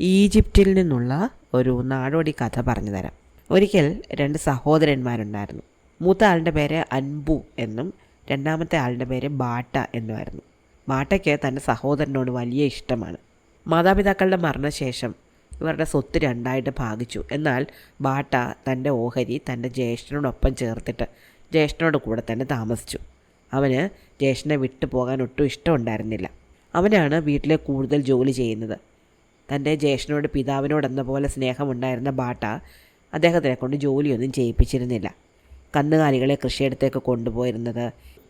ഈജിപ്തിൽ നിന്നുള്ള ഒരു നാടോടി കഥ പറഞ്ഞു തരാം. ഒരിക്കൽ 2 സഹോദരന്മാരുണ്ടായിരുന്നു. മൂത്ത ആളുടെ പേര് അൻബു എന്നും രണ്ടാമത്തെ ആളുടെ പേര് ബാട്ട എന്നുമായിരുന്നു. ബാട്ടയ്ക്ക് തൻ്റെ സഹോദരനോട് വലിയ ഇഷ്ടമാണ്. മാതാപിതാക്കളുടെ മരണശേഷം ഇവരുടെ സ്വത്ത് 2ആയിട്ട് ഭാഗിച്ചു. എന്നാൽ ബാട്ട തൻ്റെ ഓഹരി തൻ്റെ ജ്യേഷ്ഠനോടൊപ്പം ചേർത്തിട്ട് ജ്യേഷ്ഠനോട് കൂടെ തന്നെ താമസിച്ചു. അവന് ജ്യേഷ്ഠനെ വിട്ടു പോകാൻ ഒട്ടും ഇഷ്ടമുണ്ടായിരുന്നില്ല. അവനാണ് വീട്ടിലെ കൂടുതൽ ജോലി ചെയ്യുന്നത്. തൻ്റെ ജ്യേഷ്ഠനോട് പിതാവിനോടെന്ന പോലെ സ്നേഹമുണ്ടായിരുന്ന ബാട്ട അദ്ദേഹത്തിനെ കൊണ്ട് ജോലിയൊന്നും ചെയ്യിപ്പിച്ചിരുന്നില്ല. കന്നുകാലികളെ കൃഷിയിടത്തേക്ക് കൊണ്ടുപോയിരുന്നത്,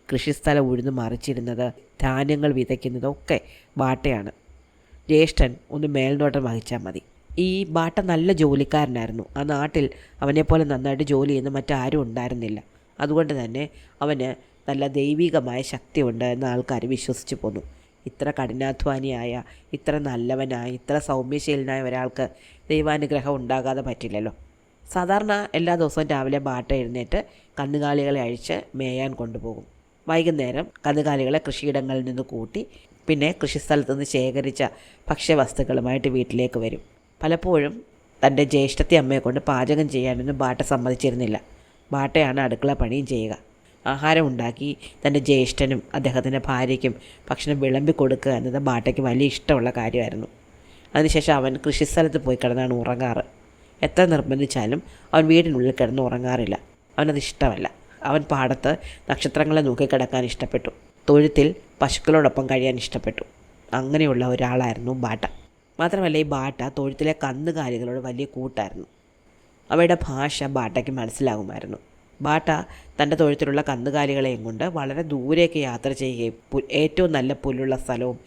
കൃഷിസ്ഥലം ഉഴുതു മറിച്ചിരുന്നത്, ധാന്യങ്ങൾ വിതയ്ക്കുന്നതൊക്കെ ബാട്ടയാണ്. ജ്യേഷ്ഠൻ ഒന്ന് മേൽനോട്ടം വഹിച്ചാൽ മതി. ഈ ബാട്ട നല്ല ജോലിക്കാരനായിരുന്നു. ആ നാട്ടിൽ അവനെപ്പോലെ നന്നായിട്ട് ജോലി ചെയ്യുന്ന മറ്റാരും ഉണ്ടായിരുന്നില്ല. അതുകൊണ്ട് തന്നെ അവന് നല്ല ദൈവികമായ ശക്തിയുണ്ട് എന്ന് ആൾക്കാർ വിശ്വസിച്ച് പോന്നു. ഇത്ര കഠിനാധ്വാനിയായ, ഇത്ര നല്ലവനായ, ഇത്ര സൗമ്യശീലനായ ഒരാൾക്ക് ദൈവാനുഗ്രഹം ഉണ്ടാകാതെ പറ്റില്ലല്ലോ. സാധാരണ എല്ലാ ദിവസവും രാവിലെ ബാട്ട എഴുന്നേറ്റ് കന്നുകാലികളെ അഴിച്ച് മേയാൻ കൊണ്ടുപോകും. വൈകുന്നേരം കന്നുകാലികളെ കൃഷിയിടങ്ങളിൽ നിന്ന് കൂട്ടി പിന്നെ കൃഷിസ്ഥലത്തു നിന്ന് ശേഖരിച്ച ഭക്ഷ്യവസ്തുക്കളുമായിട്ട് വീട്ടിലേക്ക് വരും. പലപ്പോഴും തൻ്റെ ജ്യേഷ്ഠത്തി അമ്മയെ കൊണ്ട് പാചകം ചെയ്യാനൊന്നും ബാട്ട സമ്മതിച്ചിരുന്നില്ല. ബാട്ടയാണ് അടുക്കള പണിയും ചെയ്യുക. ആഹാരം ഉണ്ടാക്കി തൻ്റെ ജ്യേഷ്ഠനും അദ്ദേഹത്തിൻ്റെ ഭാര്യയ്ക്കും ഭക്ഷണം വിളമ്പി കൊടുക്കുക എന്നത് ബാട്ടയ്ക്ക് വലിയ ഇഷ്ടമുള്ള കാര്യമായിരുന്നു. അതിനുശേഷം അവൻ കൃഷിസ്ഥലത്ത് പോയി കിടന്നാണ് ഉറങ്ങാറ്. എത്ര നിർബന്ധിച്ചാലും അവൻ വീടിനുള്ളിൽ കിടന്ന് ഉറങ്ങാറില്ല. അവനത് ഇഷ്ടമല്ല. അവൻ പാടത്ത് നക്ഷത്രങ്ങളെ നോക്കിക്കിടക്കാൻ ഇഷ്ടപ്പെട്ടു. തൊഴുത്തിൽ പശുക്കളോടൊപ്പം കഴിയാൻ ഇഷ്ടപ്പെട്ടു. അങ്ങനെയുള്ള ഒരാളായിരുന്നു ബാട്ട. മാത്രമല്ല, ഈ ബാട്ട തൊഴുത്തിലെ കന്നുകാലികളോട് വലിയ കൂട്ടായിരുന്നു. അവയുടെ ഭാഷ ബാട്ടയ്ക്ക് മനസ്സിലാകുമായിരുന്നു. ബാട്ട തൻ്റെ തൊഴുത്തിലുള്ള കന്നുകാലികളെയും കൊണ്ട് വളരെ ദൂരേക്ക് യാത്ര ചെയ്യുകയും ഏറ്റവും നല്ല പുല്ലുള്ള സ്ഥലവും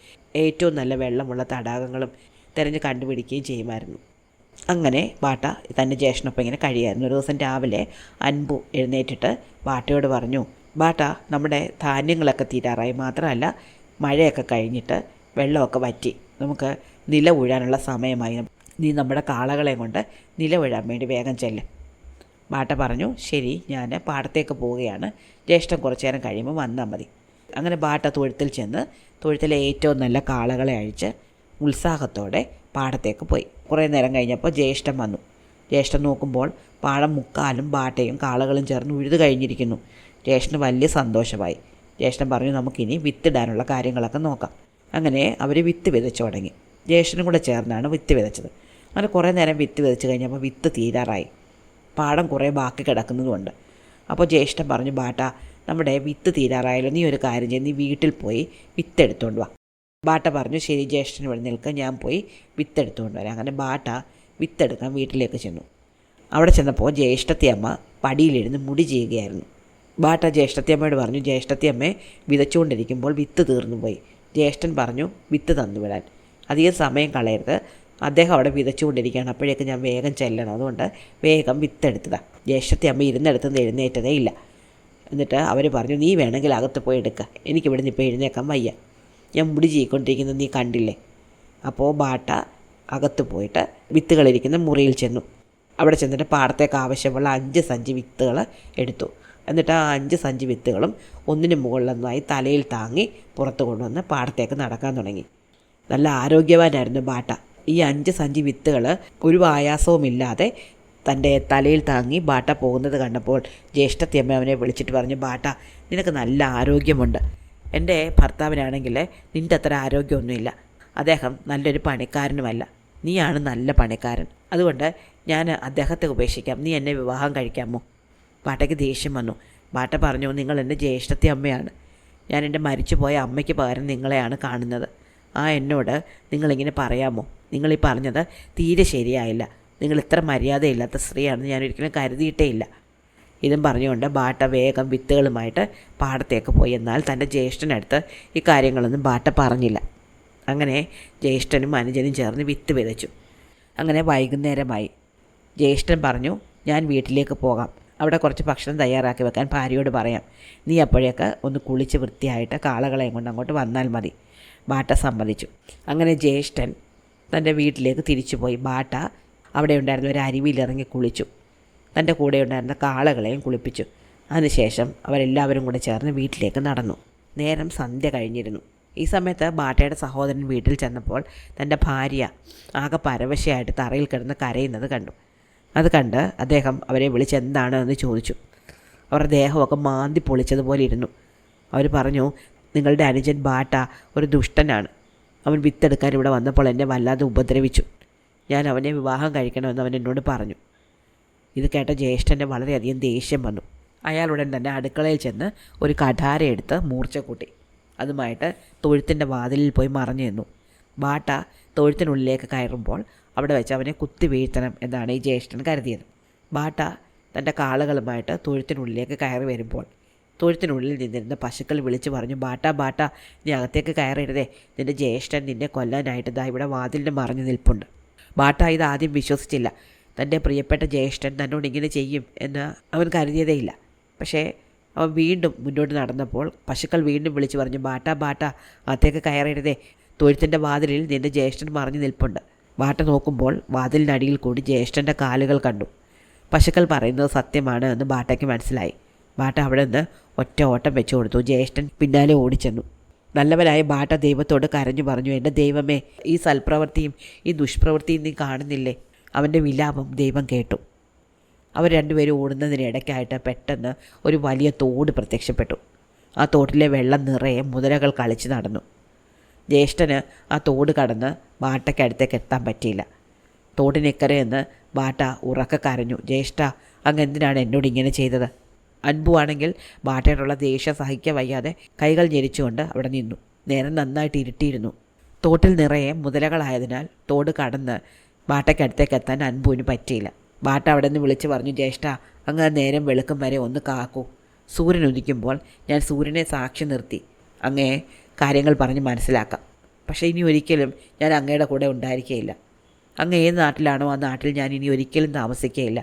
ഏറ്റവും നല്ല വെള്ളമുള്ള തടാകങ്ങളും തിരഞ്ഞ് കണ്ടുപിടിക്കുകയും ചെയ്യുമായിരുന്നു. അങ്ങനെ ബാട്ട തൻ്റെ ജ്യേഷ്ഠനൊപ്പം ഇങ്ങനെ കഴിയായിരുന്നു. ഒരു ദിവസം രാവിലെ അൻപു എഴുന്നേറ്റിട്ട് ബാട്ടയോട് പറഞ്ഞു, ബാട്ട, നമ്മുടെ ധാന്യങ്ങളൊക്കെ തീരാറായി. മാത്രമല്ല, മഴയൊക്കെ കഴിഞ്ഞിട്ട് വെള്ളമൊക്കെ വറ്റി. നമുക്ക് നില ഉഴാനുള്ള സമയമായി. നീ നമ്മുടെ കാളകളെയും കൊണ്ട് നില ഉഴാൻ വേണ്ടി വേഗം ചെല്ലും. ബാട്ട പറഞ്ഞു, ശരി, ഞാൻ പാടത്തേക്ക് പോവുകയാണ്. ജ്യേഷ്ഠൻ കുറച്ചു നേരം കഴിയുമ്പോൾ വന്നാൽ മതി. അങ്ങനെ ബാട്ട തൊഴുത്തിൽ ചെന്ന് തൊഴുത്തിലെ ഏറ്റവും നല്ല കാളകളെ അഴിച്ച് ഉത്സാഹത്തോടെ പാടത്തേക്ക് പോയി. കുറേ നേരം കഴിഞ്ഞപ്പോൾ ജ്യേഷ്ഠൻ വന്നു. ജ്യേഷ്ഠൻ നോക്കുമ്പോൾ പാടം മുക്കാലും ബാട്ടയും കാളകളും ചേർന്ന് ഉഴുതു കഴിഞ്ഞിരിക്കുന്നു. ജ്യേഷ്ഠന് വലിയ സന്തോഷമായി. ജ്യേഷ്ഠൻ പറഞ്ഞു, നമുക്കിനി വിത്തിടാനുള്ള കാര്യങ്ങളൊക്കെ നോക്കാം. അങ്ങനെ അവർ വിത്ത് വിതച്ചു തുടങ്ങി. ജ്യേഷ്ഠനും കൂടെ ചേർന്നാണ് വിത്ത് വിതച്ചത്. അങ്ങനെ കുറേ നേരം വിത്ത് വിതച്ച് കഴിഞ്ഞപ്പോൾ വിത്ത് തീരാറായി. പാടം കുറേ ബാക്കി കിടക്കുന്നതുകൊണ്ട്. അപ്പോൾ ജ്യേഷ്ഠൻ പറഞ്ഞു, ബാട്ട, നമ്മുടെ വിത്ത് തീരാറായാലോ, നീ ഒരു കാര്യം ചെയ്ത് നീ വീട്ടിൽ പോയി വിത്തെടുത്തുകൊണ്ട് വാ. ബാട്ട പറഞ്ഞു, ശരി ജ്യേഷ്ഠൻ ഇവിടെ നിൽക്കുക, ഞാൻ പോയി വിത്തെടുത്തുകൊണ്ട് വരാം. അങ്ങനെ ബാട്ട വിത്തെടുക്കാൻ വീട്ടിലേക്ക് ചെന്നു. അവിടെ ചെന്നപ്പോൾ ജ്യേഷ്ഠത്തിയമ്മ പടിയിലിരുന്ന് മുടി ചെയ്യുകയായിരുന്നു. ബാട്ട ജ്യേഷ്ഠത്തിയമ്മയോട് പറഞ്ഞു, ജ്യേഷ്ഠത്തിയമ്മയെ വിതച്ചുകൊണ്ടിരിക്കുമ്പോൾ വിത്ത് തീർന്നു പോയി. ജ്യേഷ്ഠൻ പറഞ്ഞു വിത്ത് തന്നുവിടാൻ. അധികം സമയം കളയരുത്, അദ്ദേഹം അവിടെ വിതച്ചുകൊണ്ടിരിക്കുകയാണ്, അപ്പോഴേക്ക് ഞാൻ വേഗം ചെല്ലണം, അതുകൊണ്ട് വേഗം വിത്തെടുത്തതാണ്. ജ്യേഷ്ഠത്തിയമ്മ ഇരുന്നെടുത്തുനിന്ന് എഴുന്നേറ്റതേ ഇല്ല. എന്നിട്ട് അവർ പറഞ്ഞു, നീ വേണമെങ്കിൽ അകത്ത് പോയി എടുക്കുക, എനിക്കിവിടെ നിന്ന് ഇപ്പോൾ എഴുന്നേക്കാൻ വയ്യ, ഞാൻ മുടി ചെയ്യിക്കൊണ്ടിരിക്കുന്നത് നീ കണ്ടില്ലേ. അപ്പോൾ ബാട്ട അകത്ത് പോയിട്ട് വിത്തുകളിരിക്കുന്ന മുറിയിൽ ചെന്നു. അവിടെ ചെന്നിട്ട് പാടത്തേക്ക് ആവശ്യമുള്ള 5 സഞ്ചി വിത്തുകൾ എടുത്തു. എന്നിട്ട് ആ 5 സഞ്ചി വിത്തുകളും ഒന്നിനു മുകളിലൊന്നായി തലയിൽ താങ്ങി പുറത്ത് കൊണ്ടുവന്ന് പാടത്തേക്ക് നടക്കാൻ തുടങ്ങി. നല്ല ആരോഗ്യവാനായിരുന്നു ബാട്ട. ഈ 5 സഞ്ചി വിത്തുകൾ ഒരു ആയാസവുമില്ലാതെ തൻ്റെ തലയിൽ താങ്ങി ബാട്ട പോകുന്നത് കണ്ടപ്പോൾ ജ്യേഷ്ഠത്തിയമ്മ അവനെ വിളിച്ചിട്ട് പറഞ്ഞു, ബാട്ട, നിനക്ക് നല്ല ആരോഗ്യമുണ്ട്. എൻ്റെ ഭർത്താവിനാണെങ്കിൽ നിൻ്റെ അത്ര ആരോഗ്യമൊന്നുമില്ല. അദ്ദേഹം നല്ലൊരു പണിക്കാരനുമല്ല. നീയാണ് നല്ല പണിക്കാരൻ. അതുകൊണ്ട് ഞാൻ അദ്ദേഹത്തെ ഉപേക്ഷിക്കാം. നീ എന്നെ വിവാഹം കഴിക്കാമോ? ബാട്ടയ്ക്ക് ദേഷ്യം വന്നു. ബാട്ട പറഞ്ഞു, നിങ്ങൾ എൻ്റെ ജ്യേഷ്ഠത്തി അമ്മയാണ്. ഞാൻ എൻ്റെ മരിച്ചുപോയ അമ്മയ്ക്ക് പകരം നിങ്ങളെയാണ് കാണുന്നത്. എന്നോട് നിങ്ങളിങ്ങനെ പറയാമോ? നിങ്ങളീ പറഞ്ഞത് തീരെ ശരിയായില്ല. നിങ്ങൾ ഇത്ര മര്യാദയില്ലാത്ത സ്ത്രീയാണെന്ന് ഞാൻ ഒരിക്കലും കരുതിയിട്ടേ ഇല്ല. ഇതും പറഞ്ഞുകൊണ്ട് ബാട്ട വേഗം വിത്തുകളുമായിട്ട് പാടത്തേക്ക് പോയി. എന്നാൽ തൻ്റെ ജ്യേഷ്ഠനടുത്ത് ഈ കാര്യങ്ങളൊന്നും ബാട്ട പറഞ്ഞില്ല. അങ്ങനെ ജ്യേഷ്ഠനും അനുജനും ചേർന്ന് വിത്ത് വിതച്ചു. അങ്ങനെ വൈകുന്നേരമായി. ജ്യേഷ്ഠൻ പറഞ്ഞു, ഞാൻ വീട്ടിലേക്ക് പോകാം, അവിടെ കുറച്ച് ഭക്ഷണം തയ്യാറാക്കി വെക്കാൻ ഭാര്യയോട് പറയാം. നീ അപ്പോഴേക്ക് ഒന്ന് കുളിച്ച് വൃത്തിയായിട്ട് കാളകളെയും കൊണ്ട് അങ്ങോട്ട് വന്നാൽ മതി. ബാട്ട സമ്മതിച്ചു. അങ്ങനെ ജ്യേഷ്ഠൻ തൻ്റെ വീട്ടിലേക്ക് തിരിച്ചുപോയി. ബാട്ട അവിടെ ഉണ്ടായിരുന്ന ഒരു അരുവിയിലിറങ്ങി കുളിച്ചു. തൻ്റെ കൂടെ ഉണ്ടായിരുന്ന കാളകളെയും കുളിപ്പിച്ചു. അതിനുശേഷം അവരെല്ലാവരും കൂടെ ചേർന്ന് വീട്ടിലേക്ക് നടന്നു. നേരം സന്ധ്യ കഴിഞ്ഞിരുന്നു. ഈ സമയത്ത് ബാട്ടയുടെ സഹോദരൻ വീട്ടിൽ ചെന്നപ്പോൾ തൻ്റെ ഭാര്യ ആകെ പരവശയായിട്ട് തറയിൽ കിടന്ന് കരയുന്നത് കണ്ടു. അത് കണ്ട് അദ്ദേഹം അവരെ വിളിച്ച് എന്താണ് എന്ന് ചോദിച്ചു. അവരുടെ ദേഹമൊക്കെ മാന്തി പൊളിച്ചതുപോലെ ഇരുന്നു. അവർ പറഞ്ഞു, നിങ്ങളുടെ അനുജൻ ബാട്ട ഒരു ദുഷ്ടനാണ്. അവൻ വിത്തെടുക്കാൻ ഇവിടെ വന്നപ്പോൾ എന്നെ വല്ലാതെ ഉപദ്രവിച്ചു. ഞാൻ അവനെ വിവാഹം കഴിക്കണമെന്ന് അവൻ എന്നോട് പറഞ്ഞു. ഇത് കേട്ട ജ്യേഷ്ഠന് വളരെയധികം ദേഷ്യം വന്നു. അയാളുടൻ തന്നെ അടുക്കളയിൽ ചെന്ന് ഒരു കഠാര എടുത്ത് മൂർച്ച കൂട്ടി അതുമായിട്ട് തൊഴുത്തിൻ്റെ വാതിലിൽ പോയി മറഞ്ഞു നിന്നു. ബാട്ട തൊഴുത്തിനുള്ളിലേക്ക് കയറുമ്പോൾ അവിടെ വെച്ച് അവനെ കുത്തി വീഴ്ത്തണം എന്നാണ് ഈ ജ്യേഷ്ഠൻ കരുതിയത്. ബാട്ട തൻ്റെ കാളുകളുമായിട്ട് തൊഴുത്തിനുള്ളിലേക്ക് കയറി വരുമ്പോൾ തൊഴുത്തിനുള്ളിൽ നിന്നിരുന്ന പശുക്കൾ വിളിച്ചു പറഞ്ഞു, ബാട്ട ബാട്ട, നീ അകത്തേക്ക് കയറരുതേ, നിൻ്റെ ജ്യേഷ്ഠൻ നിന്നെ കൊല്ലാനായിട്ട് ദാ ഇവിടെ വാതിലിന് മറഞ്ഞു നിൽപ്പുണ്ട്. ബാട്ട ഇത് ആദ്യം വിശ്വസിച്ചില്ല. തൻ്റെ പ്രിയപ്പെട്ട ജ്യേഷ്ഠൻ തന്നോട് ഇങ്ങനെ ചെയ്യും എന്ന് അവൻ കരുതിയതേയില്ല. പക്ഷേ അവൻ വീണ്ടും മുന്നോട്ട് നടന്നപ്പോൾ പശുക്കൾ വീണ്ടും വിളിച്ചു പറഞ്ഞു, ബാട്ട ബാട്ട, അകത്തേക്ക് കയറരുതേ, തൊഴുത്തിൻ്റെ വാതിലിൽ നിൻ്റെ ജ്യേഷ്ഠൻ മറഞ്ഞു നിൽപ്പുണ്ട്. ബാട്ട നോക്കുമ്പോൾ വാതിലിനടിയിൽ കൂടി ജ്യേഷ്ഠൻ്റെ കാലുകൾ കണ്ടു. പശുക്കൾ പറയുന്നത് സത്യമാണ് എന്ന് ബാട്ടയ്ക്ക് മനസ്സിലായി. ബാട്ട അവിടെ നിന്ന് ഒറ്റ ഓട്ടം വെച്ചു കൊടുത്തു. ജ്യേഷ്ഠൻ പിന്നാലെ ഓടിച്ചെന്നു. നല്ലവനായ ബാട്ട ദൈവത്തോട് കരഞ്ഞു പറഞ്ഞു, എൻ്റെ ദൈവമേ, ഈ സൽപ്രവൃത്തിയും ഈ ദുഷ്പ്രവൃത്തിയും നീ കാണുന്നില്ലേ? അവൻ്റെ വിലാപം ദൈവം കേട്ടു. അവർ രണ്ടുപേരും ഓടുന്നതിനിടയ്ക്കായിട്ട് പെട്ടെന്ന് ഒരു വലിയ തോട് പ്രത്യക്ഷപ്പെട്ടു. ആ തോട്ടിലെ വെള്ളം നിറയെ മുതലകൾ കളിച്ച് നടന്നു. ജ്യേഷ്ഠന് ആ തോട് കടന്ന് ബാട്ടയ്ക്കടുത്തേക്ക് എത്താൻ പറ്റിയില്ല. തോടിനിക്കരെ എന്ന് ബാട്ട ഉറക്കെ കരഞ്ഞു, ജ്യേഷ്ഠ, അങ്ങ് എന്തിനാണ് എന്നോട് ഇങ്ങനെ ചെയ്തത്? അൻപു ആണെങ്കിൽ ബാട്ടയോടുള്ള ദേഷ്യം സഹിക്കാൻ വയ്യാതെ കൈകൾ ഞെരിച്ചുകൊണ്ട് അവിടെ നിന്നു. നേരം നന്നായിട്ട് ഇരുട്ടിയിരുന്നു. തോട്ടിൽ നിറയെ മുതലകളായതിനാൽ തോട് കടന്ന് ബാട്ടയ്ക്കടുത്തേക്ക് എത്താൻ അൻപുവിന് പറ്റിയില്ല. ബാട്ട അവിടെ നിന്ന് വിളിച്ചു പറഞ്ഞു, ജ്യേഷ്ഠ, അങ്ങ് നേരം വെളുക്കും വരെ ഒന്ന് കാക്കൂ. സൂര്യൻ ഉദിക്കുമ്പോൾ ഞാൻ സൂര്യനെ സാക്ഷി നിർത്തി അങ്ങേ കാര്യങ്ങൾ പറഞ്ഞ് മനസ്സിലാക്കാം. പക്ഷേ ഇനി ഒരിക്കലും ഞാൻ അങ്ങയുടെ കൂടെ ഉണ്ടായിരിക്കുകയില്ല. അങ്ങ് ഏത് നാട്ടിലാണോ ആ നാട്ടിൽ ഞാൻ ഇനി ഒരിക്കലും താമസിക്കുകയില്ല.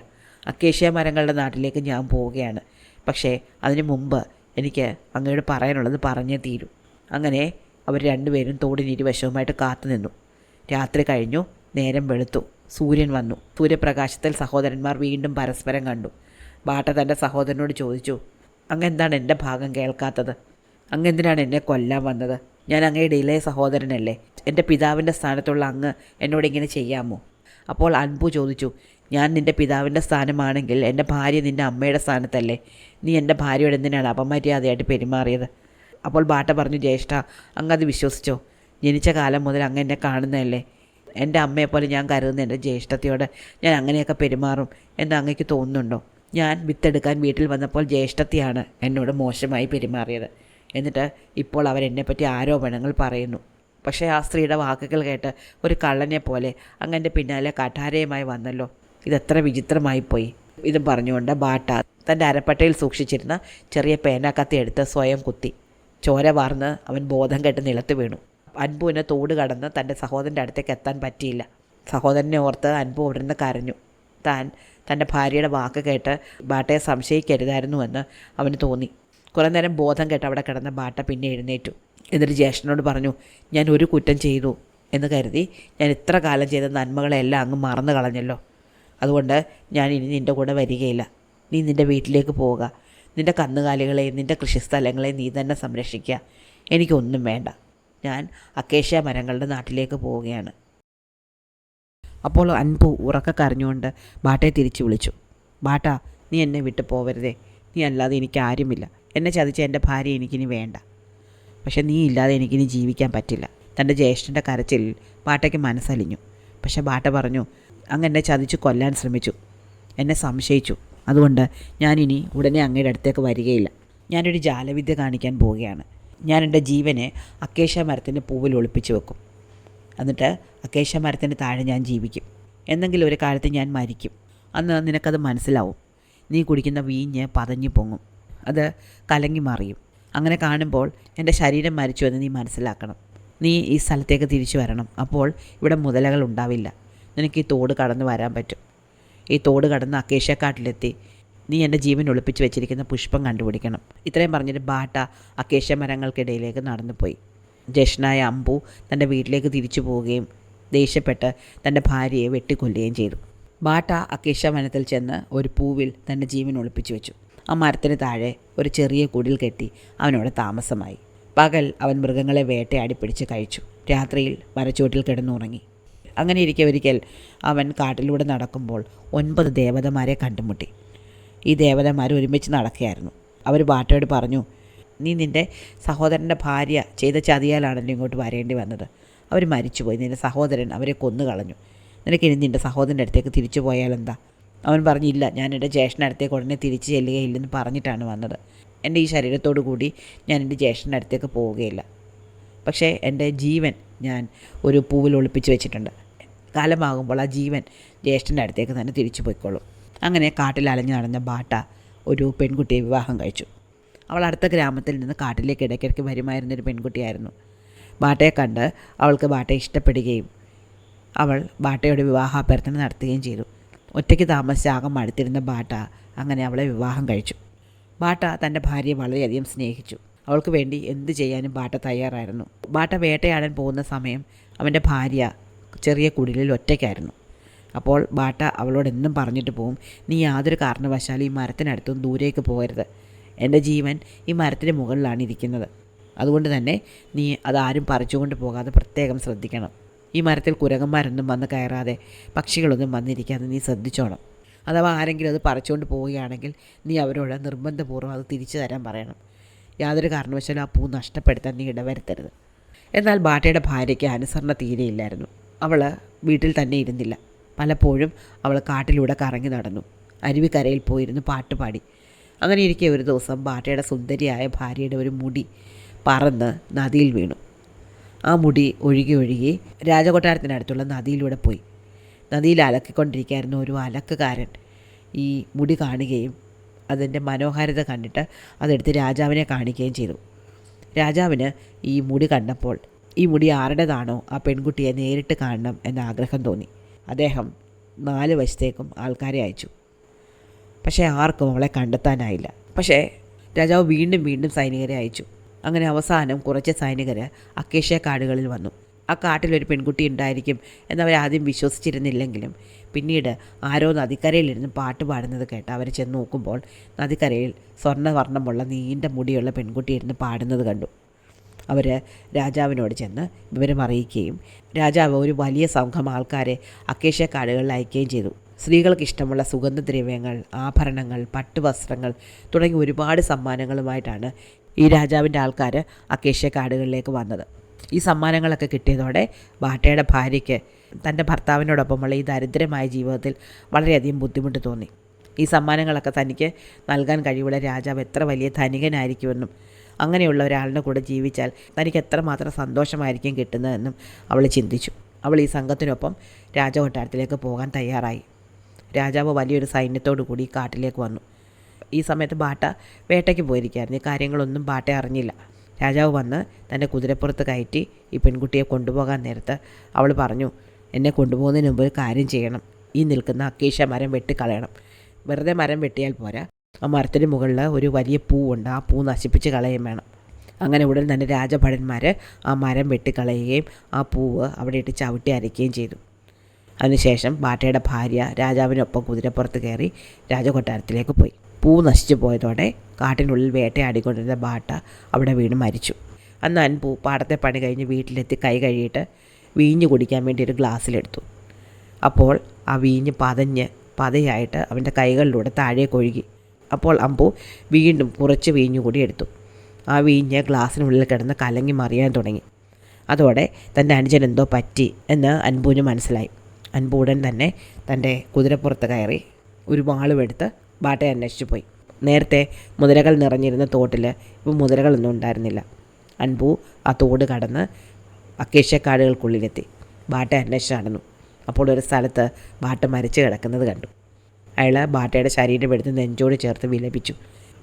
അക്കേഷ്യ മരങ്ങളുടെ നാട്ടിലേക്ക് ഞാൻ പോവുകയാണ്. പക്ഷേ അതിനു മുമ്പ് എനിക്ക് അങ്ങയോട് പറയാനുള്ളത് പറഞ്ഞേ തീരൂ. അങ്ങനെ അവർ രണ്ടുപേരും തോടിനിരുവശവുമായിട്ട് കാത്തു നിന്നു. രാത്രി കഴിഞ്ഞു, നേരം വെളുത്തു, സൂര്യൻ വന്നു. സൂര്യപ്രകാശത്തിൽ സഹോദരന്മാർ വീണ്ടും പരസ്പരം കണ്ടു. ബാട്ട തൻ്റെ സഹോദരനോട് ചോദിച്ചു, അങ്ങ് എന്താണ് എൻ്റെ ഭാഗം കേൾക്കാത്തത്? അങ്ങ് എന്തിനാണ് എന്നെ കൊല്ലാൻ വന്നത്? ഞാൻ അങ്ങയുടെ ഇളയ സഹോദരനല്ലേ? എൻ്റെ പിതാവിൻ്റെ സ്ഥാനത്തുള്ള അങ്ങ് എന്നോടിങ്ങനെ ചെയ്യാമോ? അപ്പോൾ അൻപു ചോദിച്ചു, ഞാൻ നിൻ്റെ പിതാവിൻ്റെ സ്ഥാനമാണെങ്കിൽ എൻ്റെ ഭാര്യ നിൻ്റെ അമ്മയുടെ സ്ഥാനത്തല്ലേ? നീ എൻ്റെ ഭാര്യയോട് എന്തിനാണ് അപമര്യാദയായിട്ട് പെരുമാറിയത്? അപ്പോൾ ബാട്ട പറഞ്ഞു, ജ്യേഷ്ഠ, അങ്ങ് അത് വിശ്വസിച്ചോ? ജനിച്ച കാലം മുതൽ അങ്ങ് എന്നെ കാണുന്നതല്ലേ? എൻ്റെ അമ്മയെപ്പോലെ ഞാൻ കരുതുന്ന എൻ്റെ ജ്യേഷ്ഠത്തിയോട് ഞാൻ അങ്ങനെയൊക്കെ പെരുമാറും എന്ന് അങ്ങേക്ക് തോന്നുന്നുണ്ടോ? ഞാൻ വിത്തെടുക്കാൻ വീട്ടിൽ വന്നപ്പോൾ ജ്യേഷ്ഠത്തിയാണ് എന്നോട് മോശമായി പെരുമാറിയത്. എന്നിട്ട് ഇപ്പോൾ അവരെന്നെപ്പറ്റി ആരോപണങ്ങൾ പറയുന്നു. പക്ഷേ ആ സ്ത്രീയുടെ വാക്കുകൾ കേട്ട് ഒരു കള്ളനെ പോലെ അങ്ങൻ്റെ പിന്നാലെ കഠാരയുമായി വന്നല്ലോ. ഇതെത്ര വിചിത്രമായിപ്പോയി. ഇതും പറഞ്ഞുകൊണ്ട് ബാട്ട തൻ്റെ അരപ്പട്ടയിൽ സൂക്ഷിച്ചിരുന്ന ചെറിയ പേനാക്കത്തി എടുത്ത് സ്വയം കുത്തി. ചോര വാർന്ന് അവൻ ബോധം കെട്ട് നിലത്ത് വീണു. അൻപുവിന് തോട് കടന്ന് തൻ്റെ സഹോദരൻ്റെ അടുത്തേക്ക് എത്താൻ പറ്റിയില്ല. സഹോദരനെ ഓർത്ത് അൻപു അവിടെ നിന്ന് കരഞ്ഞു. തൻ്റെ ഭാര്യയുടെ വാക്ക് കേട്ട് ബാട്ടയെ സംശയിക്കരുതായിരുന്നുവെന്ന് അവന് തോന്നി. കുറേ നേരം ബോധം കേട്ട് അവിടെ കിടന്ന ബാട്ട പിന്നെ എഴുന്നേറ്റു. എന്നിട്ട് ജ്യേഷ്ഠനോട് പറഞ്ഞു, ഞാൻ ഒരു കുറ്റം ചെയ്തു എന്ന് കരുതി ഞാൻ ഇത്ര കാലം ചെയ്ത നന്മകളെല്ലാം അങ്ങ് മറന്നു കളഞ്ഞല്ലോ. അതുകൊണ്ട് ഞാൻ ഇനി നിൻ്റെ കൂടെ വരികയില്ല. നീ നിൻ്റെ വീട്ടിലേക്ക് പോവുക. നിൻ്റെ കന്നുകാലികളെയും നിൻ്റെ കൃഷിസ്ഥലങ്ങളെയും നീ തന്നെ സംരക്ഷിക്കുക. എനിക്കൊന്നും വേണ്ട. ഞാൻ അക്കേഷ്യ മരങ്ങളുടെ നാട്ടിലേക്ക് പോവുകയാണ്. അപ്പോൾ അൻപു ഉറക്കെ കരഞ്ഞുകൊണ്ട് ബാട്ടയെ തിരിച്ചു വിളിച്ചു. ബാട്ട, നീ എന്നെ വിട്ടു പോവരുതേ. നീ അല്ലാതെ എനിക്ക് ആരുമില്ല. എന്നെ ചതിച്ച എൻ്റെ ഭാര്യ എനിക്കിനി വേണ്ട. പക്ഷെ നീ ഇല്ലാതെ എനിക്കിനി ജീവിക്കാൻ പറ്റില്ല. തൻ്റെ ജ്യേഷ്ഠൻ്റെ കരച്ചിലിൽ ബാട്ടയ്ക്ക് മനസ്സലിഞ്ഞു. പക്ഷെ ബാട്ട പറഞ്ഞു, അങ്ങ് എന്നെ ചതിച്ചു കൊല്ലാൻ ശ്രമിച്ചു, എന്നെ സംശയിച്ചു. അതുകൊണ്ട് ഞാനിനി ഉടനെ അങ്ങയുടെ അടുത്തേക്ക് വരികയില്ല. ഞാനൊരു ജാലവിദ്യ കാണിക്കാൻ പോവുകയാണ്. ഞാൻ എൻ്റെ ജീവനെ അക്കേഷ്യ മരത്തിൻ്റെ പൂവിൽ ഒളിപ്പിച്ച് വെക്കും. എന്നിട്ട് അക്കേഷ്യ മരത്തിൻ്റെ താഴെ ഞാൻ ജീവിക്കും. എന്നെങ്കിലും ഒരു കാലത്ത് ഞാൻ മരിക്കും. അന്ന് നിനക്കത് മനസ്സിലാവും. നീ കുടിക്കുന്ന വീഞ്ഞ് പതഞ്ഞു പൊങ്ങും. അത് കലങ്ങി മറിയും. അങ്ങനെ കാണുമ്പോൾ എൻ്റെ ശരീരം മരിച്ചുവെന്ന് നീ മനസ്സിലാക്കണം. നീ ഈ സ്ഥലത്തേക്ക് തിരിച്ചു വരണം. അപ്പോൾ ഇവിടെ മുതലകൾ ഉണ്ടാവില്ല. നിനക്ക് ഈ തോട് കടന്ന് വരാൻ പറ്റും. ഈ തോട് കടന്ന് അക്കേഷ്യക്കാട്ടിലെത്തി നീ എൻ്റെ ജീവൻ ഒളിപ്പിച്ച് വെച്ചിരിക്കുന്ന പുഷ്പം കണ്ടുപിടിക്കണം. ഇത്രയും പറഞ്ഞിട്ട് ബാട്ട അക്കേഷ്യ മരങ്ങൾക്കിടയിലേക്ക് നടന്നു പോയി. ജ്യേഷ്ഠനായ അമ്പു തൻ്റെ വീട്ടിലേക്ക് തിരിച്ചു പോവുകയും ദേഷ്യപ്പെട്ട് തൻ്റെ ഭാര്യയെ വെട്ടിക്കൊല്ലുകയും ചെയ്തു. ബാട്ട അക്കേഷ്യ വനത്തിൽ ചെന്ന് ഒരു പൂവിൽ തൻ്റെ ജീവൻ ഒളിപ്പിച്ചു വെച്ചു. ആ മരത്തിന് താഴെ ഒരു ചെറിയ കുടിൽ കെട്ടി അവനവിടെ താമസമായി. പകൽ അവൻ മൃഗങ്ങളെ വേട്ടയാടി പിടിച്ച് കഴിച്ചു. രാത്രിയിൽ മരച്ചുവട്ടിൽ കിടന്നുറങ്ങി. അങ്ങനെ ഇരിക്കെ ഒരിക്കൽ അവൻ കാട്ടിലൂടെ നടക്കുമ്പോൾ 9 ദേവതമാരെ കണ്ടുമുട്ടി. ഈ ദേവതമാർ ഒരുമിച്ച് നടക്കുകയായിരുന്നു. അവർ ബാട്ടയോട് പറഞ്ഞു, നീ നിൻ്റെ സഹോദരൻ്റെ ഭാര്യ ചെയ്ത ചതിയാലാണല്ലോ ഇങ്ങോട്ട് വരേണ്ടി വന്നത്. അവർ മരിച്ചുപോയി. നിൻ്റെ സഹോദരൻ അവരെ കൊന്നു കളഞ്ഞു. നിനക്കിനി നിൻ്റെ സഹോദരൻ്റെ അടുത്തേക്ക് തിരിച്ചു പോയാൽ എന്താ? അവൻ പറഞ്ഞില്ല, ഞാൻ എൻ്റെ ജ്യേഷ്ഠൻ്റെ അടുത്തേക്ക് ഉടനെ തിരിച്ചു ചെല്ലുകയില്ലെന്ന് പറഞ്ഞിട്ടാണ് വന്നത്. എൻ്റെ ഈ ശരീരത്തോടു കൂടി ഞാൻ എൻ്റെ ജ്യേഷ്ഠൻ്റെ അടുത്തേക്ക് പോവുകയില്ല. പക്ഷേ എൻ്റെ ജീവൻ ഞാൻ ഒരു പൂവിൽ ഒളിപ്പിച്ച് വെച്ചിട്ടുണ്ട്. കാലമാകുമ്പോൾ ആ ജീവൻ ജ്യേഷ്ഠൻ്റെ അടുത്തേക്ക് തന്നെ തിരിച്ചു പോയിക്കോളും. അങ്ങനെ കാട്ടിൽ അലഞ്ഞു നടന്ന ബാട്ട ഒരു പെൺകുട്ടിയെ വിവാഹം കഴിച്ചു. അവൾ അടുത്ത ഗ്രാമത്തിൽ നിന്ന് കാട്ടിലേക്ക് ഇടയ്ക്കിടയ്ക്ക് വരുമായിരുന്നൊരു പെൺകുട്ടിയായിരുന്നു. ബാട്ടയെ കണ്ട് അവൾക്ക് ബാട്ടയെ ഇഷ്ടപ്പെടുകയും അവൾ ബാട്ടയോട് വിവാഹാഭ്യർത്ഥന നടത്തുകയും ചെയ്തു. ഒറ്റയ്ക്ക് താമസിച്ചാകം അടുത്തിരുന്ന ബാട്ട അങ്ങനെ അവളെ വിവാഹം കഴിച്ചു. ബാട്ട തൻ്റെ ഭാര്യയെ വളരെയധികം സ്നേഹിച്ചു. അവൾക്ക് വേണ്ടി എന്ത് ചെയ്യാനും ബാട്ട തയ്യാറായിരുന്നു. ബാട്ട വേട്ടയാടാൻ പോകുന്ന സമയം അവൻ്റെ ഭാര്യ ചെറിയ കുടിലിൽ ഒറ്റയ്ക്കായിരുന്നു. അപ്പോൾ ബാട്ട അവളോട് എന്നും പറഞ്ഞിട്ട് പോവും, നീ യാതൊരു കാരണവശാലും ഈ മരത്തിനടുത്തും ദൂരേക്ക് പോകരുത്. എൻ്റെ ജീവൻ ഈ മരത്തിന് മുകളിലാണ് ഇരിക്കുന്നത്. അതുകൊണ്ട് തന്നെ നീ അതാരും പറിച്ചുകൊണ്ട് പോകാതെ പ്രത്യേകം ശ്രദ്ധിക്കണം. ഈ മരത്തിൽ കുരങ്ങന്മാരൊന്നും വന്ന് കയറാതെ, പക്ഷികളൊന്നും വന്നിരിക്കാതെ നീ ശ്രദ്ധിച്ചോണം. അഥവാ ആരെങ്കിലും അത് പറിച്ചുകൊണ്ട് പോവുകയാണെങ്കിൽ നീ അവരോട് നിർബന്ധപൂർവ്വം അത് തിരിച്ചു തരാൻ പറയണം. യാതൊരു കാരണവശാലും ആ പൂ നഷ്ടപ്പെടുത്താൻ നീ ഇടവരുത്തരുത്. എന്നാൽ ബാട്ടയുടെ ഭാര്യയ്ക്ക് അനുസരണ തീരെയില്ലായിരുന്നു. അവൾ വീട്ടിൽ തന്നെ ഇരുന്നില്ല. പലപ്പോഴും അവൾ കാട്ടിലൂടെ കറങ്ങി നടന്നു. അരുവിക്കരയിൽ പോയിരുന്നു പാട്ടുപാടി. അങ്ങനെ ഇരിക്കെ ഒരു ദിവസം ബാട്ടയുടെ സുന്ദരിയായ ഭാര്യയുടെ ഒരു മുടി പറന്ന് നദിയിൽ വീണു. ആ മുടി ഒഴുകി ഒഴുകി രാജകൊട്ടാരത്തിനടുത്തുള്ള നദിയിലൂടെ പോയി. നദിയിൽ അലക്കിക്കൊണ്ടിരിക്കുകയായിരുന്ന ഒരു അലക്കുകാരൻ ഈ മുടി കാണുകയും അതിൻ്റെ മനോഹാരിത കണ്ടിട്ട് അതെടുത്ത് രാജാവിനെ കാണിക്കുകയും ചെയ്തു. രാജാവിന് ഈ മുടി കണ്ടപ്പോൾ ഈ മുടി ആരുടേതാണോ ആ പെൺകുട്ടിയെ നേരിട്ട് കാണണം എന്ന ആഗ്രഹം തോന്നി. അദ്ദേഹം 4 വശത്തേക്കും ആൾക്കാരെ അയച്ചു. പക്ഷേ ആർക്കും അവളെ കണ്ടെത്താനായില്ല. പക്ഷേ രാജാവ് വീണ്ടും വീണ്ടും സൈനികരെ അയച്ചു. അങ്ങനെ അവസാനം കുറച്ച് സൈനികർ അക്കേഷ്യ കാടുകളിൽ വന്നു. ആ കാട്ടിലൊരു പെൺകുട്ടി ഉണ്ടായിരിക്കും എന്നവരാദ്യം വിശ്വസിച്ചിരുന്നില്ലെങ്കിലും പിന്നീട് ആരോ നദിക്കരയിലിരുന്ന് പാട്ട് പാടുന്നത് കേട്ട് അവർ ചെന്ന് നോക്കുമ്പോൾ നദിക്കരയിൽ സ്വർണ്ണവർണ്ണമുള്ള നീണ്ട മുടിയുള്ള പെൺകുട്ടി ഇരുന്ന് പാടുന്നത് കണ്ടു. അവർ രാജാവിനോട് ചെന്ന് വിവരം അറിയിക്കുകയും രാജാവ് ഒരു വലിയ സംഘം ആൾക്കാരെ അക്കേഷ്യ കാടുകളിൽ അയക്കുകയും ചെയ്തു. സ്ത്രീകൾക്ക് ഇഷ്ടമുള്ള സുഗന്ധദ്രവ്യങ്ങൾ, ആഭരണങ്ങൾ, പട്ടുവസ്ത്രങ്ങൾ തുടങ്ങി ഒരുപാട് സമ്മാനങ്ങളുമായിട്ടാണ് ഈ രാജാവിൻ്റെ ആൾക്കാർ അക്കേഷ്യ കാടുകളിലേക്ക് വന്നത്. ഈ സമ്മാനങ്ങളൊക്കെ കിട്ടിയതോടെ ബാട്ടയുടെ ഭാര്യയ്ക്ക് തൻ്റെ ഭർത്താവിനോടൊപ്പമുള്ള ഈ ദരിദ്രമായ ജീവിതത്തിൽ വളരെയധികം ബുദ്ധിമുട്ട് തോന്നി. ഈ സമ്മാനങ്ങളൊക്കെ തനിക്ക് നൽകാൻ കഴിവുള്ള രാജാവ് എത്ര വലിയ ധനികനായിരിക്കുമെന്നും അങ്ങനെയുള്ള ഒരാളുടെ കൂടെ ജീവിച്ചാൽ തനിക്ക് എത്രമാത്രം സന്തോഷമായിരിക്കും കിട്ടുന്നതെന്നും അവൾ ചിന്തിച്ചു. അവൾ ഈ സംഘത്തിനൊപ്പം രാജകൊട്ടാരത്തിലേക്ക് പോകാൻ തയ്യാറായി. രാജാവ് വലിയൊരു സൈന്യത്തോടു കൂടി കാട്ടിലേക്ക് വന്നു. ഈ സമയത്ത് ബാട്ട വേട്ടയ്ക്ക് പോയിരിക്കുകയായിരുന്നു. ഈ കാര്യങ്ങളൊന്നും ബാട്ട അറിഞ്ഞില്ല. രാജാവ് വന്ന് തൻ്റെ കുതിരപ്പുറത്ത് കയറ്റി ഈ പെൺകുട്ടിയെ കൊണ്ടുപോകാൻ നേരത്ത് അവൾ പറഞ്ഞു, എന്നെ കൊണ്ടുപോകുന്നതിന് മുമ്പ് ഒരു കാര്യം ചെയ്യണം. ഈ നിൽക്കുന്ന അക്കേഷ്യ മരം വെട്ടിക്കളയണം. വെറുതെ മരം വെട്ടിയാൽ പോരാ, ആ മരത്തിന് മുകളിൽ ഒരു വലിയ പൂവുണ്ട്, ആ പൂ നശിപ്പിച്ച് കളയുകയും വേണം. അങ്ങനെ ഉടൻ തന്നെ രാജഭടന്മാർ ആ മരം വെട്ടിക്കളയുകയും ആ പൂവ് അവിടെ ഇട്ട് ചവിട്ടി അരയ്ക്കുകയും ചെയ്തു. അതിനുശേഷം ബാട്ടയുടെ ഭാര്യ രാജാവിനൊപ്പം കുതിരപ്പുറത്ത് കയറി രാജകൊട്ടാരത്തിലേക്ക് പോയി. പൂ നശിച്ചു പോയതോടെ കാട്ടിനുള്ളിൽ വേട്ടയാടിക്കൊണ്ടിരുന്ന ബാട്ട അവിടെ വീണ് മരിച്ചു. അന്ന് അൻപു പാടത്തെ പണി കഴിഞ്ഞ് വീട്ടിലെത്തി കൈ കഴുകിയിട്ട് വീഞ്ഞ് കുടിക്കാൻ വേണ്ടി ഒരു ഗ്ലാസ്സിലെടുത്തു. അപ്പോൾ ആ വീഞ്ഞ് പതയായിട്ട് അവൻ്റെ കൈകളിലൂടെ താഴേക്ക് ഒഴുകി. അപ്പോൾ അമ്പു വീണ്ടും കുറച്ച് വീഞ്ഞ് കൂടി എടുത്തു. ആ വീഞ്ഞ് ഗ്ലാസ്സിനുള്ളിൽ കിടന്ന് കലങ്ങി മറിയാൻ തുടങ്ങി. അതോടെ തൻ്റെ അനുജൻ എന്തോ പറ്റി എന്ന് അൻപുവിന് മനസ്സിലായി. അൻപു ഉടൻ തന്നെ തൻ്റെ കുതിരപ്പുറത്ത് കയറി ഒരു വാളുമെടുത്ത് ബാട്ടയെ അന്വേഷിച്ചു പോയി. നേരത്തെ മുതലകൾ നിറഞ്ഞിരുന്ന തോട്ടിൽ ഇപ്പോൾ മുതലകളൊന്നും ഉണ്ടായിരുന്നില്ല. അൻപു ആ തോട് കടന്ന് അക്കേഷ്യക്കാടുകൾക്കുള്ളിലെത്തി ബാട്ടയെ അന്വേഷിച്ച് നടന്നു. അപ്പോൾ ഒരു സ്ഥലത്ത് ബാട്ട മരിച്ചു കിടക്കുന്നത് കണ്ടു. അയാൾ ബാട്ടയുടെ ശരീരം എടുത്ത് നെഞ്ചോട് ചേർത്ത് വിലപിച്ചു.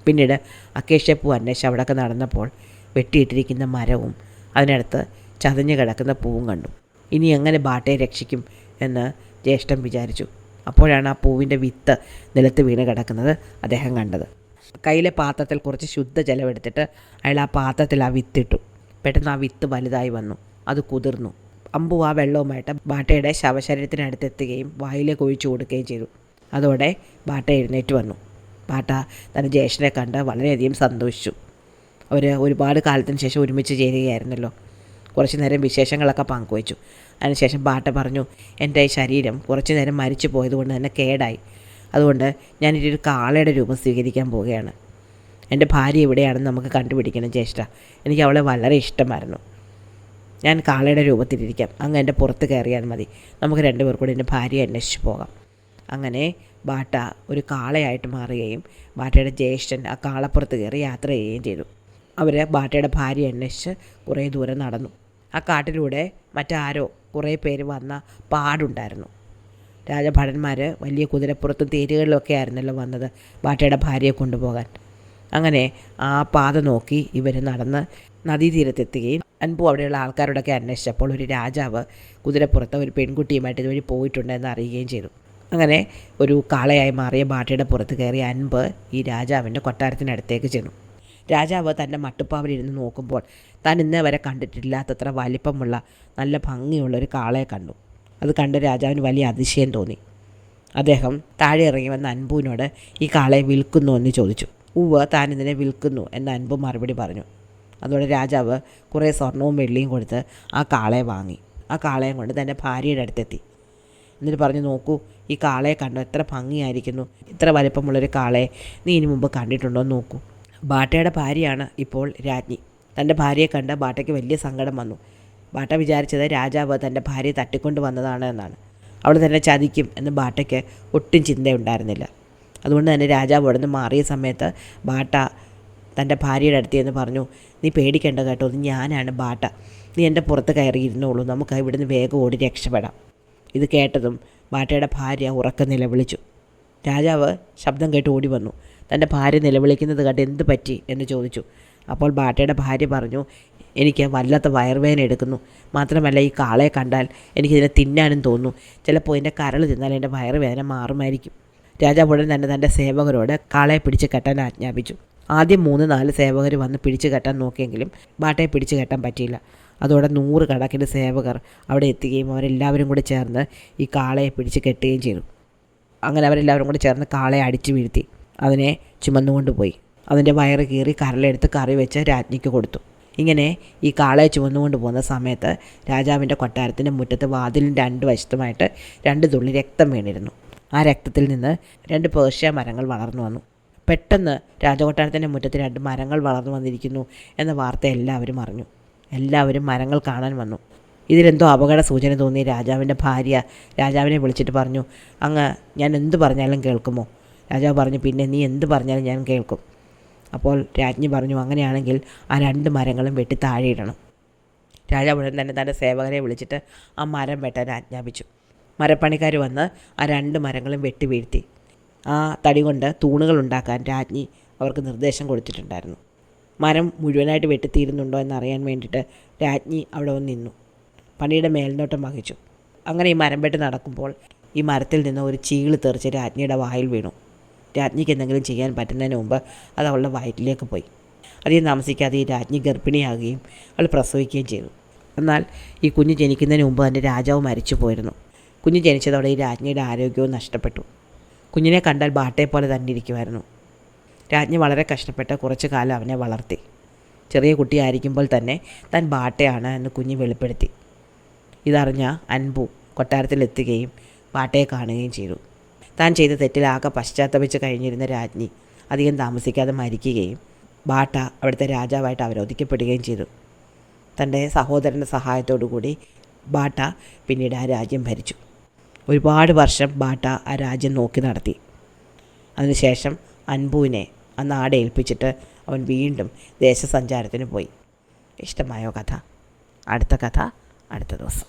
പിന്നീട് അക്കേഷ്യപ്പൂ അന്വേഷിച്ച് അവിടെയൊക്കെ നടന്നപ്പോൾ വെട്ടിയിട്ടിരിക്കുന്ന മരവും അതിനടുത്ത് ചതഞ്ഞ് കിടക്കുന്ന പൂവും കണ്ടു. ഇനി എങ്ങനെ ബാട്ടയെ രക്ഷിക്കും എന്ന് ജ്യേഷ്ഠൻ വിചാരിച്ചു. അപ്പോഴാണ് ആ പൂവിൻ്റെ വിത്ത് നിലത്ത് വീണ് കിടക്കുന്നത് അദ്ദേഹം കണ്ടത്. കയ്യിലെ പാത്രത്തിൽ കുറച്ച് ശുദ്ധജലം എടുത്തിട്ട് അയാൾ ആ പാത്രത്തിൽ ആ വിത്തിട്ടു. പെട്ടെന്ന് ആ വിത്ത് വലുതായി വന്നു. അത് കുതിർന്നു. അമ്പു ആ വെള്ളവുമായിട്ട് ബാട്ടയുടെ ശവശരീരത്തിനടുത്തെത്തുകയും വായിലേക്ക് ഒഴിച്ചു കൊടുക്കുകയും ചെയ്തു. അതോടെ ബാട്ട എഴുന്നേറ്റ് വന്നു. ബാട്ട തൻ്റെ ജ്യേഷ്ഠനെ കണ്ട് വളരെയധികം സന്തോഷിച്ചു. അവർ ഒരുപാട് കാലത്തിന് ശേഷം ഒരുമിച്ച് ചേരുകയായിരുന്നല്ലോ. കുറച്ച് നേരം വിശേഷങ്ങളൊക്കെ പങ്കുവച്ചു. അതിനുശേഷം ബാട്ട പറഞ്ഞു, എൻ്റെ ശരീരം കുറച്ച് നേരം മരിച്ചു പോയതുകൊണ്ട് തന്നെ കേടായി. അതുകൊണ്ട് ഞാനൊരു കാളയുടെ രൂപം സ്വീകരിക്കാൻ പോവുകയാണ്. എൻ്റെ ഭാര്യ എവിടെയാണെന്ന് നമുക്ക് കണ്ടുപിടിക്കണം ജ്യേഷ്ഠ. എനിക്ക് അവളെ വളരെ ഇഷ്ടമായിരുന്നു. ഞാൻ കാളയുടെ രൂപത്തിലിരിക്കാം. അങ്ങ് എൻ്റെ പുറത്ത് കയറിയാൽ മതി. നമുക്ക് രണ്ടുപേർ കൂടി എൻ്റെ ഭാര്യയെ അന്വേഷിച്ച് പോകാം. അങ്ങനെ ബാട്ട ഒരു കാളയായിട്ട് മാറുകയും ബാട്ടയുടെ ജ്യേഷ്ഠൻ ആ കാളപ്പുറത്ത് കയറി യാത്ര ചെയ്യുകയും ചെയ്തു. അവർ ബാട്ടയുടെ ഭാര്യയെ അന്വേഷിച്ച് കുറേ ദൂരം നടന്നു. ആ കാട്ടിലൂടെ മറ്റാരോ കുറേ പേര് വന്ന പാടുണ്ടായിരുന്നു. രാജഭടന്മാർ വലിയ കുതിരപ്പുറത്തും തേരുകളിലൊക്കെ ആയിരുന്നല്ലോ വന്നത് ബാട്ടയുടെ ഭാര്യയെ കൊണ്ടുപോകാൻ. അങ്ങനെ ആ പാത നോക്കി ഇവർ നടന്ന് നദീതീരത്തെത്തുകയും അൻപു അവിടെയുള്ള ആൾക്കാരോടൊക്കെ അന്വേഷിച്ചപ്പോൾ ഒരു രാജാവ് കുതിരപ്പുറത്ത് ഒരു പെൺകുട്ടിയുമായിട്ട് ഇതുവഴി പോയിട്ടുണ്ടെന്ന് അറിയുകയും ചെയ്തു. അങ്ങനെ ഒരു കാളയായി മാറിയ ബാട്ടയുടെ പുറത്ത് കയറിയ അൻപ് ഈ രാജാവിൻ്റെ കൊട്ടാരത്തിനടുത്തേക്ക് ചെന്നു. രാജാവ് തൻ്റെ മട്ടുപ്പാവിലിരുന്ന് നോക്കുമ്പോൾ താൻ ഇന്നേ വരെ കണ്ടിട്ടില്ലാത്തത്ര വലിപ്പമുള്ള നല്ല ഭംഗിയുള്ളൊരു കാളയെ കണ്ടു. അത് കണ്ട് രാജാവിന് വലിയ അതിശയം തോന്നി. അദ്ദേഹം താഴെ ഇറങ്ങി വന്ന അൻപുവിനോട് ഈ കാളയെ വിൽക്കുന്നു എന്ന് ചോദിച്ചു. ഉവ്വ്, താൻ ഇതിനെ വിൽക്കുന്നു എന്ന് അൻപു മറുപടി പറഞ്ഞു. അതോടെ രാജാവ് കുറേ സ്വർണവും വെള്ളിയും കൊടുത്ത് ആ കാളയെ വാങ്ങി. ആ കാളയും കൊണ്ട് തൻ്റെ ഭാര്യയുടെ അടുത്തെത്തി. എന്നിട്ട് പറഞ്ഞു, നോക്കൂ, ഈ കാളയെ കണ്ടോ, എത്ര ഭംഗിയായിരിക്കുന്നു. ഇത്ര വലിപ്പമുള്ളൊരു കാളയെ നീ ഇനി മുമ്പ് കണ്ടിട്ടുണ്ടോ എന്ന് നോക്കൂ. ബാട്ടയുടെ ഭാര്യയാണ് ഇപ്പോൾ രാജ്ഞി. തൻ്റെ ഭാര്യയെ കണ്ട് ബാട്ടയ്ക്ക് വലിയ സങ്കടം വന്നു. ബാട്ട വിചാരിച്ചത് രാജാവ് തൻ്റെ ഭാര്യയെ തട്ടിക്കൊണ്ട് വന്നതാണ് എന്നാണ്. അവൾ തന്നെ ചതിക്കും എന്ന് ബാട്ടയ്ക്ക് ഒട്ടും ചിന്തയുണ്ടായിരുന്നില്ല. അതുകൊണ്ട് തന്നെ രാജാവ് അവിടെ നിന്ന് മാറിയ സമയത്ത് ബാട്ട തൻ്റെ ഭാര്യയുടെ അടുത്ത് എന്ന് പറഞ്ഞു, നീ പേടിക്കേണ്ട കേട്ടോ, ഇത് ഞാനാണ് ബാട്ട. നീ എൻ്റെ പുറത്ത് കയറിയിരുന്നോളൂ, നമുക്ക് ഇവിടുന്ന് വേഗം ഓടി രക്ഷപ്പെടാം. ഇത് കേട്ടതും ബാട്ടയുടെ ഭാര്യ ഉറക്കം നിലവിളിച്ചു. രാജാവ് ശബ്ദം കേട്ട് ഓടി വന്നു. തൻ്റെ ഭാര്യ നിലവിളിക്കുന്നത് കണ്ട് എന്ത് പറ്റി എന്ന് ചോദിച്ചു. അപ്പോൾ ബാട്ടയുടെ ഭാര്യ പറഞ്ഞു, എനിക്ക് വല്ലാത്ത വയറുവേദന എടുക്കുന്നു. മാത്രമല്ല ഈ കാളയെ കണ്ടാൽ എനിക്കിതിനെ തിന്നാനും തോന്നുന്നു. ചിലപ്പോൾ ഇതിൻ്റെ കരൾ തിന്നാൽ എൻ്റെ വയറുവേദന മാറുമായിരിക്കും. രാജാവ് ഉടൻ തന്നെ തൻ്റെ സേവകരോട് കാളയെ പിടിച്ച് കെട്ടാൻ ആജ്ഞാപിച്ചു. ആദ്യം 3-4 സേവകർ വന്ന് പിടിച്ച് കെട്ടാൻ നോക്കിയെങ്കിലും ബാട്ടയെ പിടിച്ച് കെട്ടാൻ പറ്റിയില്ല. അതോടെ 100 കണക്കിന് സേവകർ അവിടെ എത്തുകയും അവരെല്ലാവരും കൂടി ചേർന്ന് ഈ കാളയെ പിടിച്ച് കെട്ടുകയും ചെയ്തു. അങ്ങനെ അവരെല്ലാവരും കൂടി ചേർന്ന് കാളയെ അടിച്ചു വീഴ്ത്തി അതിനെ ചുമന്നുകൊണ്ട് പോയി. അതിൻ്റെ വയറ് കീറി കരളെടുത്ത് കറി വെച്ച് രാജ്ഞിക്ക് കൊടുത്തു. ഇങ്ങനെ ഈ കാളയെ ചുമന്നുകൊണ്ട് പോകുന്ന സമയത്ത് രാജാവിൻ്റെ കൊട്ടാരത്തിൻ്റെ മുറ്റത്ത് വാതിലിൻ്റെ 2 വശത്തുമായിട്ട് 2 തുള്ളി രക്തം വീണിരുന്നു. ആ രക്തത്തിൽ നിന്ന് 2 പേർഷ്യ മരങ്ങൾ വളർന്നു വന്നു. പെട്ടെന്ന് രാജകൊട്ടാരത്തിൻ്റെ മുറ്റത്ത് 2 മരങ്ങൾ വളർന്നു വന്നിരിക്കുന്നു എന്ന വാർത്ത എല്ലാവരും അറിഞ്ഞു. എല്ലാവരും മരങ്ങൾ കാണാൻ വന്നു. ഇതിലെന്തോ അപകട സൂചന തോന്നി രാജാവിൻ്റെ ഭാര്യ രാജാവിനെ വിളിച്ചിട്ട് പറഞ്ഞു, അങ്ങ് ഞാൻ എന്ത് പറഞ്ഞാലും കേൾക്കുമോ? രാജാവ് പറഞ്ഞു, പിന്നെ നീ എന്ത് പറഞ്ഞാലും ഞാൻ കേൾക്കും. അപ്പോൾ രാജ്ഞി പറഞ്ഞു, അങ്ങനെയാണെങ്കിൽ ആ 2 മരങ്ങളും വെട്ടി താഴെയിടണം. രാജാവ് ഉടൻ തന്നെ തൻ്റെ സേവകരെ വിളിച്ചിട്ട് ആ മരം വെട്ടാൻ ആജ്ഞാപിച്ചു. മരപ്പണിക്കാർ വന്ന് ആ 2 മരങ്ങളും വെട്ടി വീഴ്ത്തി. ആ തടി കൊണ്ട് തൂണുകൾ ഉണ്ടാക്കാൻ രാജ്ഞി അവർക്ക് നിർദ്ദേശം കൊടുത്തിട്ടുണ്ടായിരുന്നു. മരം മുഴുവനായിട്ട് വെട്ടിത്തീരുന്നുണ്ടോ എന്നറിയാൻ വേണ്ടിയിട്ട് രാജ്ഞി അവിടെ വന്ന് നിന്നു. പണിയുടെ മേൽനോട്ടം വഹിച്ചു. അങ്ങനെ ഈ മരം വെട്ടി നടക്കുമ്പോൾ ഈ മരത്തിൽ നിന്ന് ഒരു ചീള് തെറിച്ച് രാജ്ഞിയുടെ വായിൽ വീണു. രാജ്ഞിക്ക് എന്തെങ്കിലും ചെയ്യാൻ പറ്റുന്നതിന് മുമ്പ് അത് അവളുടെ വയറ്റിലേക്ക് പോയി. അധികം താമസിക്കാതെ ഈ രാജ്ഞി ഗർഭിണിയാകുകയും അവൾ പ്രസവിക്കുകയും ചെയ്തു. എന്നാൽ ഈ കുഞ്ഞ് ജനിക്കുന്നതിന് മുമ്പ് തന്നെ രാജാവ് മരിച്ചു പോയിരുന്നു. കുഞ്ഞ് ജനിച്ചതോടെ ഈ രാജ്ഞിയുടെ ആരോഗ്യവും നഷ്ടപ്പെട്ടു. കുഞ്ഞിനെ കണ്ടാൽ ബാട്ടയെ പോലെ തന്നെ ഇരിക്കുമായിരുന്നു. രാജ്ഞി വളരെ കഷ്ടപ്പെട്ട് കുറച്ചു കാലം അവനെ വളർത്തി. ചെറിയ കുട്ടിയായിരിക്കുമ്പോൾ തന്നെ താൻ ബാട്ടയാണ് എന്ന് കുഞ്ഞ് വെളിപ്പെടുത്തി. ഇതറിഞ്ഞ അൻപു കൊട്ടാരത്തിലെത്തുകയും ബാട്ടയെ കാണുകയും ചെയ്തു. താൻ ചെയ്ത തെറ്റിലാകെ പശ്ചാത്തപിച്ച് കഴിഞ്ഞിരുന്ന രാജ്ഞി അധികം താമസിക്കാതെ മരിക്കുകയും ബാട്ട അവിടുത്തെ രാജാവായിട്ട് അവരോധിക്കപ്പെടുകയും ചെയ്തു. തൻ്റെ സഹോദരൻ്റെ സഹായത്തോടു കൂടി ബാട്ട പിന്നീട് ആ രാജ്യം ഭരിച്ചു. ഒരുപാട് വർഷം ബാട്ട ആ രാജ്യം നോക്കി നടത്തി. അതിനുശേഷം അൻപുവിനെ ആ നാട് ഏൽപ്പിച്ചിട്ട് അവൻ വീണ്ടും ദേശസഞ്ചാരത്തിന് പോയി. ഇഷ്ടമായോ കഥ? അടുത്ത കഥ അടുത്ത ദിവസം.